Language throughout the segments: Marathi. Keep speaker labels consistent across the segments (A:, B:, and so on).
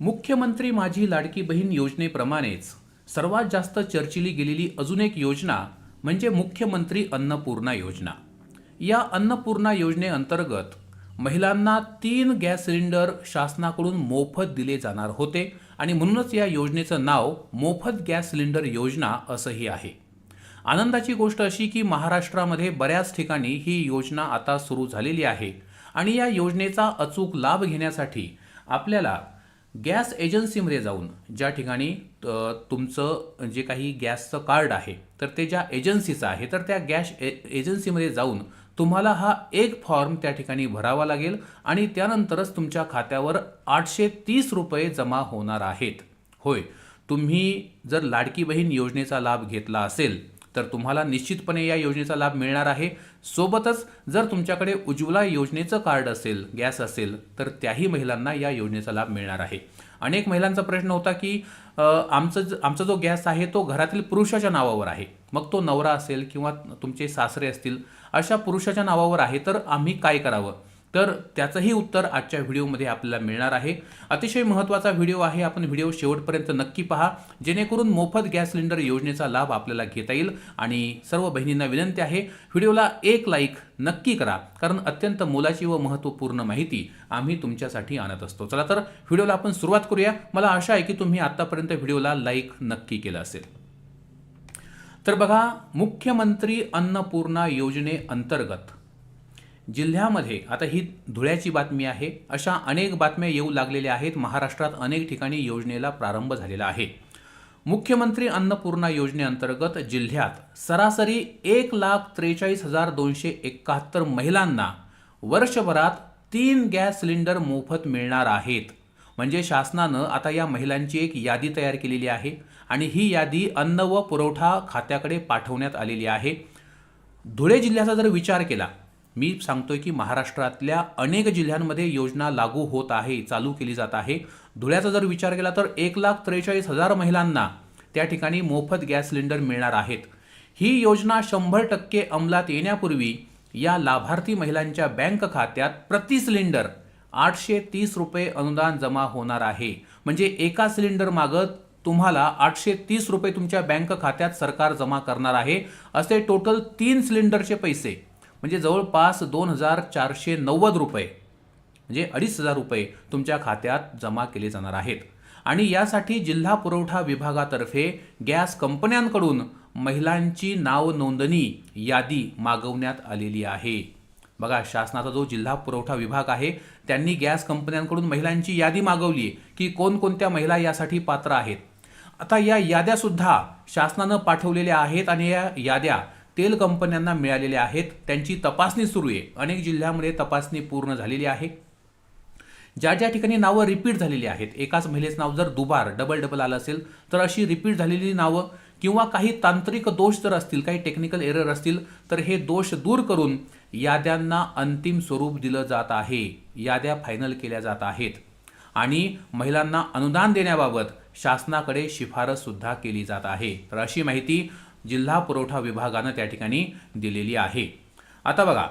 A: मुख्यमंत्री माझी लाडकी बहीण योजनेप्रमाणेच सर्वात जास्त चर्चिली गेलेली अजून एक योजना म्हणजे मुख्यमंत्री अन्नपूर्णा योजना. या अन्नपूर्णा योजनेअंतर्गत महिलांना 3 गॅस सिलेंडर शासनाकडून मोफत दिले जाणार होते आणि म्हणूनच या योजनेचं नाव मोफत गॅस सिलेंडर योजना असंही आहे. आनंदाची गोष्ट अशी की महाराष्ट्रामध्ये बऱ्याच ठिकाणी ही योजना आता सुरू झालेली आहे आणि या योजनेचा अचूक लाभ घेण्यासाठी आपल्याला गॅस एजन्सीमध्ये जाऊन ज्या ठिकाणी तुमचं जे काही गॅसचं कार्ड आहे तर ते ज्या एजन्सीचं आहे तर त्या गॅस एजन्सीमध्ये जाऊन तुम्हाला हा एक फॉर्म त्या ठिकाणी भरावा लागेल आणि त्यानंतरच तुमच्या खात्यावर 830 रुपये जमा होणार आहेत. होय, तुम्ही जर लाडकी बहीण योजनेचा लाभ घेतला असेल तर तुम्हाला निश्चितपणे या योजनेचा लाभ मिळणार आहे. सोबतच जर तुमच्याकडे उज्ज्वला योजनेचं कार्ड असेल, गॅस असेल तर त्याही महिलांना या योजनेचा लाभ मिळणार आहे. अनेक महिलांचा प्रश्न होता की आमचा जो गॅस आहे तो घरातील पुरुषाच्या नावावर आहे, मग तो नवरा असेल किंवा तुमचे सासरे असतील अशा पुरुषाच्या नावावर आहे तर आम्ही काय करावं. तर त्याचंही उत्तर आजच्या व्हिडिओमध्ये आपल्याला मिळणार आहे. अतिशय महत्त्वाचा व्हिडिओ आहे, आपण व्हिडिओ शेवटपर्यंत नक्की पहा जेणेकरून मोफत गॅस सिलेंडर योजनेचा लाभ आपल्याला घेता येईल. आणि सर्व बहिणींना विनंती आहे, व्हिडिओला एक लाईक नक्की करा, कारण अत्यंत मोलाची व महत्त्वपूर्ण माहिती आम्ही तुमच्यासाठी आणत असतो. चला तर व्हिडिओला आपण सुरुवात करूया. मला आशा आहे की तुम्ही आतापर्यंत व्हिडिओला लाईक नक्की केलं असेल. तर बघा, मुख्यमंत्री अन्नपूर्णा योजनेअंतर्गत जिल्ह्यामध्ये आता ही धुळ्याची बातमी आहे, अशा अनेक बातम्या येऊ लागलेल्या आहेत. महाराष्ट्रात अनेक ठिकाणी योजनेला प्रारंभ झालेला आहे. मुख्यमंत्री अन्नपूर्णा योजनेअंतर्गत जिल्ह्यात सरासरी 1,43,271 महिलांना वर्षभरात 3 गॅस सिलेंडर मोफत मिळणार आहेत. म्हणजे शासनानं आता या महिलांची एक यादी तयार केलेली आहे आणि ही यादी अन्न व पुरवठा खात्याकडे पाठवण्यात आलेली आहे. धुळे जिल्ह्याचा जर विचार केला, मी सांगतोय की महाराष्ट्रातल्या अनेक जिल्ह्यांमध्ये योजना लागू होत आहे, चालू केली जात आहे. धुळ्याचा जर विचार केला तर 1,43,000 महिलांना त्या ठिकाणी मोफत गॅस सिलेंडर मिळणार आहेत. ही योजना 100% अंमलात येण्यापूर्वी या लाभार्थी महिलांच्या बँक खात्यात प्रति सिलेंडर 830 रुपये अनुदान जमा होणार आहे. म्हणजे एका सिलेंडर मागं तुम्हाला 830 रुपये तुमच्या बँक खात्यात सरकार जमा करणार आहे. असे टोटल 3 सिलेंडरचे पैसे म्हणजे जवळपास 2,490 रुपये म्हणजे 2,500 रुपये तुमच्या खात्यात जमा केले जाणार आहेत. आणि यासाठी जिल्हा पुरवठा विभागातर्फे गॅस कंपन्यांकडून महिलांची नाव नोंदणी यादी मागवण्यात आलेली आहे. बघा, शासनाचा जो जिल्हा पुरवठा विभाग आहे त्यांनी गॅस कंपन्यांकडून महिलांची यादी मागवली की कोणकोणत्या महिला यासाठी पात्र आहेत. आता या याद्या सुद्धा शासनानं पाठवलेल्या आहेत आणि या याद्या तेल कंपन्यांना मिळालेल्या आहेत. त्यांची तपासणी सुरू आहे. अनेक जिल्ह्यांमध्ये तपासणी पूर्ण झालेली आहे. ज्या ज्या ठिकाणी नावं रिपीट झालेली आहेत, एकाच महिलेचं नाव जर डबल आलं असेल तर अशी रिपीट झालेली नावं किंवा काही तांत्रिक दोष जर असतील, काही टेक्निकल एरर असतील तर हे दोष दूर करून याद्यांना अंतिम स्वरूप दिलं जात आहे. याद्या फायनल केल्या जात आहेत आणि महिलांना अनुदान देण्याबाबत शासनाकडे शिफारस सुद्धा केली जात आहे. तर अशी माहिती जिल्हा पुरवठा विभागानं त्या ठिकाणी दिलेली आहे. आता बघा,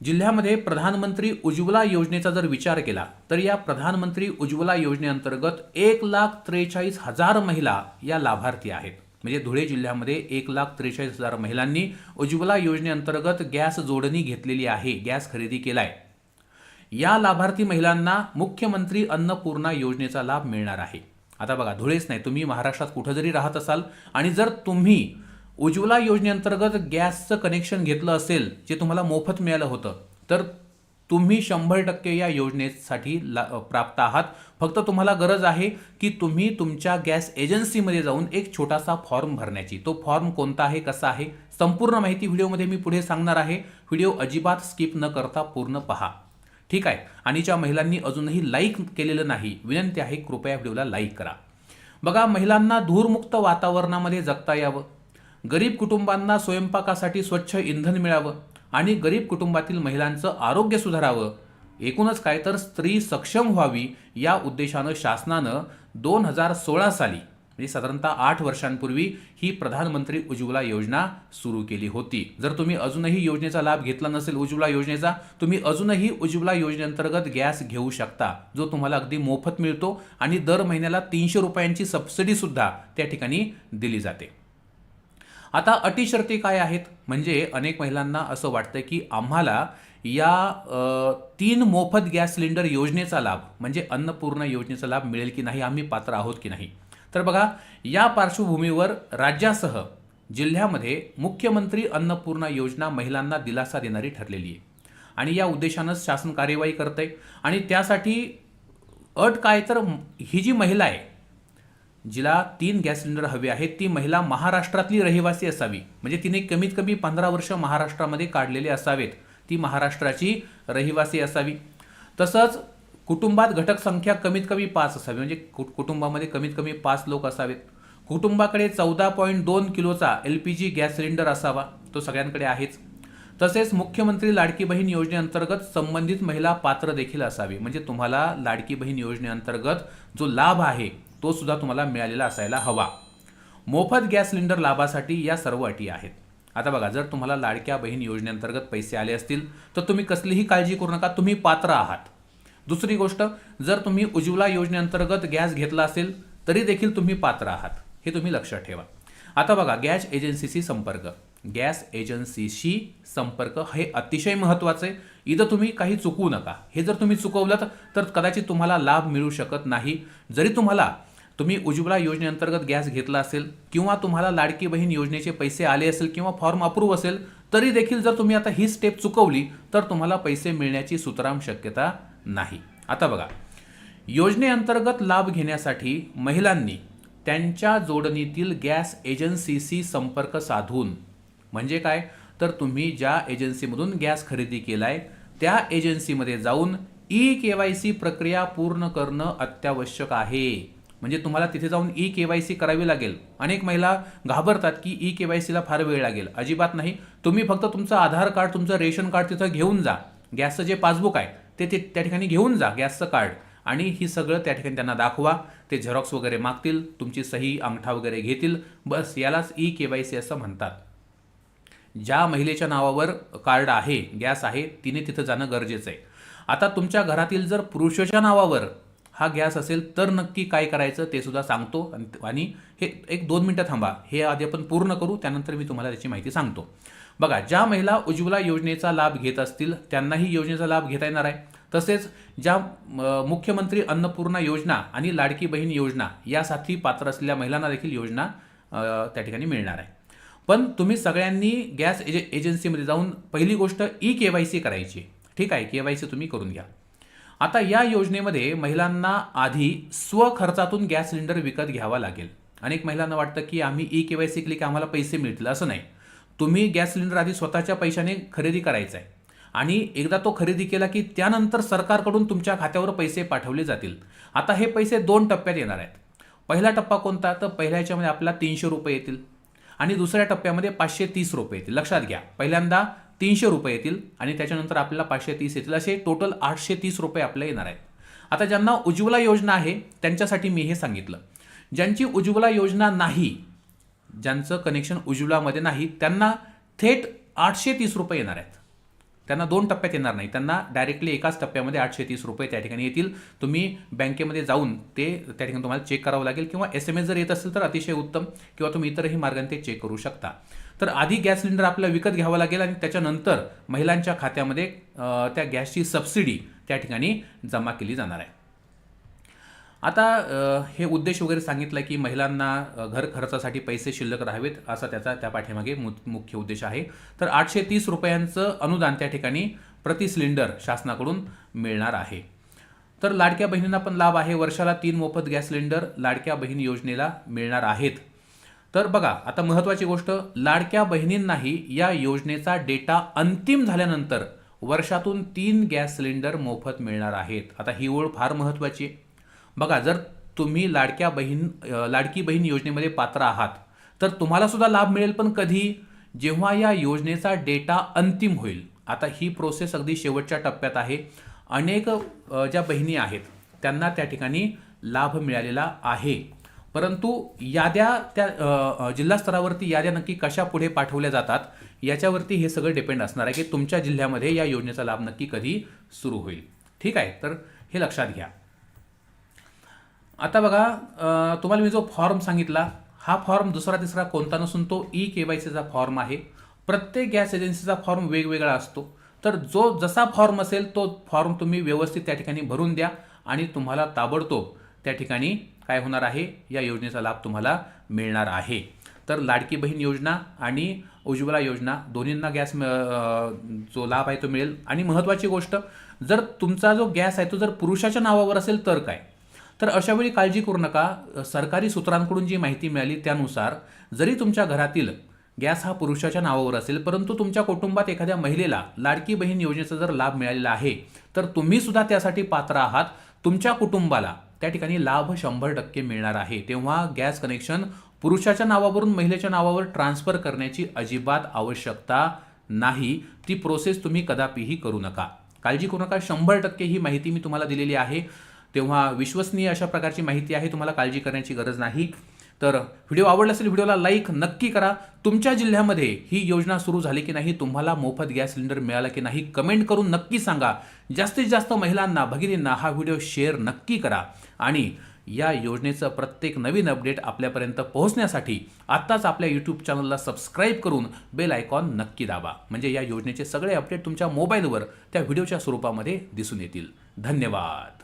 A: जिल्ह्यामध्ये प्रधानमंत्री उज्ज्वला योजनेचा जर विचार केला तर या प्रधानमंत्री उज्ज्वला योजनेअंतर्गत 1,43,000 महिला या लाभार्थी आहेत. म्हणजे धुळे जिल्ह्यामध्ये 1,43,000 महिलांनी उज्ज्वला योजनेअंतर्गत गॅस जोडणी घेतलेली आहे, गॅस खरेदी केलाय. या लाभार्थी महिलांना मुख्यमंत्री अन्नपूर्णा योजनेचा लाभ मिळणार आहे. आता बघा, धुळेच नाही, तुम्ही महाराष्ट्रात कुठं जरी राहत असाल आणि जर तुम्ही उज्ज्वला योजनेअंतर्गत गॅसचं कनेक्शन घेतलं असेल जे तुम्हाला मोफत मिळालं होतं तर तुम्ही 100% या योजनेसाठी प्राप्त आहात. फक्त तुम्हाला गरज आहे की तुम्ही तुमच्या गॅस एजन्सीमध्ये जाऊन एक छोटासा फॉर्म भरण्याची. तो फॉर्म कोणता आहे, कसा आहे, संपूर्ण माहिती व्हिडिओमध्ये मी पुढे सांगणार आहे. व्हिडिओ अजिबात स्किप न करता पूर्ण पहा, ठीक आहे. आणि ज्या महिलांनी अजूनही लाईक केलेलं नाही, विनंती आहे कृपया व्हिडिओला लाईक करा. बघा, महिलांना धूरमुक्त वातावरणामध्ये जगता यावं, गरीब कुटुंबांना स्वयंपाकासाठी स्वच्छ इंधन मिळावं आणि गरीब कुटुंबातील महिलांचं आरोग्य सुधारावं, एकूणच काय तर स्त्री सक्षम व्हावी या उद्देशानं शासनानं 2016 साली म्हणजे साधारणतः 8 वर्षांपूर्वी ही प्रधानमंत्री उज्ज्वला योजना सुरू केली होती. जर तुम्ही अजूनही योजनेचा लाभ घेतला नसेल उज्ज्वला योजनेचा, तुम्ही अजूनही उज्ज्वला योजनेअंतर्गत गॅस घेऊ शकता, जो तुम्हाला अगदी मोफत मिळतो आणि दर महिन्याला 300 रुपयांची सबसिडी सुद्धा त्या ठिकाणी दिली जाते. आता अटी शर्ती काय आहेत? म्हणजे अनेक महिलांना असं वाटतं की आम्हाला या 3 मोफत गॅस सिलेंडर योजनेचा लाभ म्हणजे अन्नपूर्णा योजनेचा लाभ मिळेल की नाही, आम्ही पात्र आहोत की नाही. तर बघा, या पार्श्वभूमीवर राज्यासह जिल्ह्यामध्ये मुख्यमंत्री अन्नपूर्णा योजना महिलांना दिलासा देणारी ठरलेली आहे आणि या उद्देशानंच शासन कार्यवाही करतंय. आणि त्यासाठी अट काय, तर ही जी महिला आहे जिला 3 गॅस सिलेंडर हवे आहेत, ती महिला महाराष्ट्रातली रहिवासी असावी, म्हणजे तिने कमीत कमी 15 वर्ष महाराष्ट्रामध्ये काढलेले असावेत, ती महाराष्ट्राची रहिवासी असावी. तसंच कुटुंबात घटक संख्या कमीत कमी 5 असावी, म्हणजे कुटुंबामध्ये कमीत कमी 5 लोक असावेत. कुटुंबाकडे 14.2 किलोचा LPG गॅस सिलेंडर असावा, तो सगळ्यांकडे आहेच. तसेच मुख्यमंत्री लाडकी बहीण योजनेअंतर्गत संबंधित महिला पात्र देखील असावी, म्हणजे तुम्हाला लाडकी बहीण योजनेअंतर्गत जो लाभ आहे तो सुद्धा तुम्हाला मिळालेला असायला हवा. मोफत गॅस सिलेंडर लाभासाठी या सर्व अटी आहेत. आता बघा, जर तुम्हाला लाडक्या बहीण योजनेअंतर्गत पैसे आले असतील तर तुम्ही कसलीही काळजी करू नका, तुम्ही पात्र आहात. दुसरी गोष्ट, जर तुम्ही उज्ज्वला योजनेअंतर्गत गॅस घेतला असेल तरी देखील तुम्ही पात्र आहात, हे तुम्ही लक्षात ठेवा. आता बघा, गॅस एजन्सीशी संपर्क, गॅस एजन्सीशी संपर्क हे अतिशय महत्त्वाचं आहे. इथं तुम्ही काही चुकवू नका. हे जर तुम्ही चुकवलं तर कदाचित तुम्हाला लाभ मिळू शकत नाही. जरी तुम्ही उज्ज्वला योजनेअंतर्गत गॅस घेतला असेल किंवा तुम्हाला लाडकी बहीण योजनेचे पैसे आले असेल किंवा फॉर्म अप्रूव्ह असेल, तरी देखील जर तुम्ही आता ही स्टेप चुकवली तर तुम्हाला पैसे मिळण्याची सुतराम शक्यता नाही. आता बघा, योजनेअंतर्गत लाभ घेण्यासाठी महिलांनी त्यांच्या जोडणीतील गॅस एजन्सीशी संपर्क साधून, म्हणजे काय, तर तुम्ही ज्या एजन्सीमधून गॅस खरेदी केलाय त्या एजन्सीमध्ये जाऊन EKYC प्रक्रिया पूर्ण करणं अत्यावश्यक आहे. म्हणजे तुम्हाला तिथे जाऊन EKYC करावी लागेल. अनेक महिला घाबरतात की EKYCला फार वेळ लागेल. अजिबात नाही. तुम्ही फक्त तुमचं आधार कार्ड, तुमचं रेशन कार्ड तिथं घेऊन जा, गॅसचं जे पासबुक आहे ते त्या ठिकाणी घेऊन जा, गॅसचं कार्ड, आणि ही सगळं त्या ठिकाणी त्यांना दाखवा. ते झेरॉक्स वगैरे मागतील, तुमची सही, अंगठा वगैरे घेतील. बस यालाच EKYC असं म्हणतात. ज्या महिलेच्या नावावर कार्ड आहे, गॅस आहे, तिने तिथं जाणं गरजेचं आहे. आता तुमच्या घरातील जर पुरुषाच्या नावावर हा गॅस असेल तर नक्की काय करायचं ते सुद्धा सांगतो. आणि हे 1-2 मिनिटं थांबा, हे आधी आपण पूर्ण करू, त्यानंतर मी तुम्हाला त्याची माहिती सांगतो. बघा, ज्या महिला उज्ज्वला योजनेचा लाभ घेत असतील त्यांनाही योजनेचा लाभ घेता येणार आहे. तसेच ज्या मुख्यमंत्री अन्नपूर्णा योजना आणि लाडकी बहीण योजना यासाठी पात्र असलेल्या महिलांना देखील योजना त्या ठिकाणी मिळणार आहे. पण तुम्ही सगळ्यांनी गॅस एजन्सीमध्ये जाऊन पहिली गोष्ट EKYC करायची. ठीक आहे, KYC तुम्ही करून घ्या. आता या योजनेमध्ये महिलांना आधी स्वखर्चातून गॅस सिलेंडर विकत घ्यावा लागेल. अनेक महिलांना वाटतं की आम्ही EKYC केली की आम्हाला पैसे मिळतील. असं नाही. तुम्ही गॅस सिलेंडर आधी स्वतःच्या पैशाने खरेदी करायचा आहे आणि एकदा तो खरेदी केला की त्यानंतर सरकारकडून तुमच्या खात्यावर पैसे पाठवले जातील. आता हे पैसे 2 टप्प्यात येणार आहेत. पहिला टप्पा कोणता, तर पहिल्या ह्याच्यामध्ये आपल्याला 300 रुपये येतील आणि दुसऱ्या टप्प्यामध्ये 530 रुपये येतील. लक्षात घ्या, पहिल्यांदा 300 रुपये येतील आणि त्याच्यानंतर आपल्याला 530 येतील, असे टोटल 830 रुपये आपल्याला येणार आहेत. आता ज्यांना उज्ज्वला योजना आहे त्यांच्यासाठी मी हे सांगितलं. ज्यांची उज्ज्वला योजना नाही, ज्यांचं कनेक्शन उज्ज्वलामध्ये नाही, त्यांना थेट 830 रुपये येणार आहेत. त्यांना 2 टप्प्यात येणार नाही, त्यांना डायरेक्टली एकाच टप्प्यामध्ये 830 रुपये त्या ठिकाणी येतील. तुम्ही बँकेमध्ये जाऊन ते त्या ठिकाणी तुम्हाला चेक करावं लागेल किंवा SMS जर येत असेल तर अतिशय उत्तम, किंवा तुम्ही इतरही मार्गाने ते चेक करू शकता. तर आधी गॅस सिलेंडर आपल्याला विकत घ्यावं लागेल आणि त्याच्यानंतर महिलांच्या खात्यामध्ये त्या गॅसची सबसिडी त्या ठिकाणी जमा केली जाणार आहे. आता हे उद्देश वगैरे सांगितलं की महिलांना घर खर्चासाठी पैसे शिल्लक राहावेत, असा त्या पाठीमागे मुख्य उद्देश आहे. तर 830 रुपयांचं अनुदान त्या ठिकाणी प्रति सिलेंडर शासनाकडून मिळणार आहे. तर लाडक्या बहिणींना पण लाभ आहे. वर्षाला 3 मोफत गॅस सिलेंडर लाडक्या बहीण योजनेला मिळणार आहेत. तर बघा, आता महत्त्वाची गोष्ट, लाडक्या बहिणींनाही या योजनेचा डेटा अंतिम झाल्यानंतर वर्षातून 3 गॅस सिलेंडर मोफत मिळणार आहेत. आता ही ओळ फार महत्त्वाची आहे. बघा, जर तुम्ही लाडकी बहीण योजनेमध्ये पात्र आहात तर तुम्हाला सुद्धा लाभ मिळेल, पण कधी, जेव्हा या योजनेचा डेटा अंतिम होईल. आता ही प्रोसेस अगदी शेवटच्या टप्प्यात आहे. अनेक ज्या बहिणी आहेत त्यांना त्या ठिकाणी लाभ मिळालेला आहे, परंतु याद्या त्या जिल्हा स्तरावरती याद्या नक्की कशा पुढे पाठवल्या जातात याच्यावरती हे सगळं डिपेंड असणार आहे की तुमच्या जिल्ह्यामध्ये या योजनेचा लाभ नक्की कधी सुरू होईल. ठीक आहे, तर हे लक्षात घ्या. आता बघा, तुम्हाला मी जो फॉर्म सांगितला हा फॉर्म दुसरा तिसरा कोणता नसून तो KYCचा फॉर्म आहे. प्रत्येक गॅस एजन्सीचा फॉर्म वेगवेगळा असतो. तर जो जसा फॉर्म असेल तो फॉर्म तुम्ही व्यवस्थित त्या ठिकाणी भरून द्या आणि तुम्हाला ताबडतोब त्या ठिकाणी काय होणार आहे, या योजनेचा लाभ तुम्हाला मिळणार आहे. तर लाडकी बहीण योजना आणि उज्ज्वला योजना दोन्हींना गॅस जो लाभ आहे तो मिळेल. आणि महत्त्वाची गोष्ट, जर तुमचा जो गॅस आहे तो जर पुरुषाच्या नावावर असेल तर काय, तर अशावेळी काळजी करू नका. सरकारी सूत्रांकडून जी माहिती मिळाली त्यानुसार जरी तुमच्या घरातील गॅस हा पुरुषाच्या नावावर असेल परंतु तुमच्या कुटुंबात एखाद्या महिलेला लाडकी बहीण योजनेचा जर लाभ मिळालेला आहे तर तुम्ही सुद्धा त्यासाठी पात्र आहात. तुमच्या कुटुंबाला त्या ठिकाणी लाभ 100% मिळणार आहे. तेव्हा गॅस कनेक्शन पुरुषाच्या नावावरून महिलेच्या नावावर ट्रान्सफर करण्याची अजिबात आवश्यकता नाही. ती प्रोसेस तुम्ही कदापिही करू नका. काळजी करू नका. 100% ही माहिती मी तुम्हाला दिलेली आहे. तेव्हा विश्वसनीय अशा प्रकारची माहिती आहे, तुम्हाला काळजी करण्याची गरज नाही. तर व्हिडिओ आवडला असेल व्हिडिओला लाईक नक्की करा. तुमच्या जिल्ह्यामध्ये ही योजना सुरू झाली की नाही, तुम्हाला मोफत गॅस सिलेंडर मिळाला की नाही, कमेंट करून नक्की सांगा. जास्तीत जास्त महिलांना भगिनींना हा व्हिडिओ शेअर नक्की करा. आणि या योजनेचं प्रत्येक नवीन अपडेट आपल्यापर्यंत पोहोचण्यासाठी आत्ताच आपल्या यूट्यूब चॅनलला सबस्क्राईब करून बेल आयकॉन नक्की दाबा. म्हणजे या योजनेचे सगळे अपडेट तुमच्या मोबाईलवर त्या व्हिडिओच्या स्वरूपामध्ये दिसून येतील. धन्यवाद.